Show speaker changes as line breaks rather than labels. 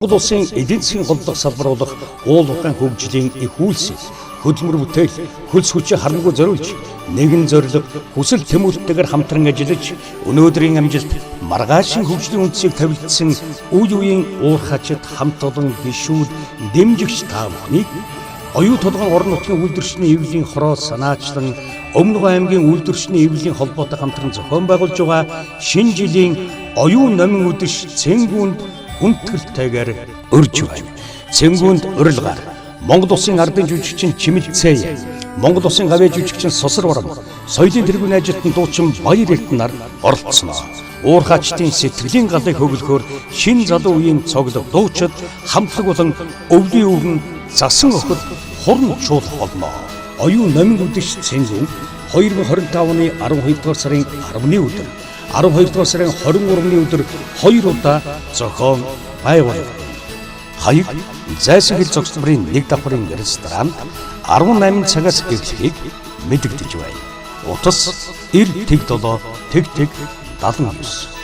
Монгол улсын эдийн засгийн голлох салбар болох уул угаан хөгжлийн их үйлсийг хөдөлмөр бүтээл, хөлс хүчээ харангүй зориулж, нэгэн зорилго, хүсэл тэмүүлэлтэйгээр хамтран ажиллаж, өнөөдрийн амжилт маргаашийн хөгжлийн үндсийг тавилдсан үе үеийн уур хачид хамт олон гишүүд дэмжигч та бүхнийг оюу толгойн орон нутгийн үйлдвэрчний эвлэлийн хороо санаачлан Өмнөг аймгийн үйлдвэрчний эвлэлийн холбоотой хамтран зохион байгуулж байгаа шинэ жилийн оюун номын үдэш Цэнгүүнд хүндэтгэлтэйгээр өрж байна. Цэнгүүнд урилгаар Монгол улсын ардын жүжигчин Чимэл Цэе, Монгол улсын гавьяа жүжигчин Сосор Барам, соёлын тэргүүний ажилтан дуучин Баяр Эрдэнэ нар оролцсон. Уур хаачдын сэтгэлийн галыг хөглөхөөр шинэ залуу үеийн цоглог дуучид хамтлаг болон өвлийн өвгөн засан охид хурн чуулах болно. Оюун номын үдэш Цэнгүүнд 2025 оны 12 дугаар сарын 10-ны өдөр 12 дугаар сарын 23-ны өдөр 2 удаа зохион байгуулагдав. Хаяг зайсан хэл зогсдмрын нэг давхрын ресторанд 18 цагаас эхлэхийг мэдэгдэж байна. Утас 90 тэг 7 тэг тэг 79.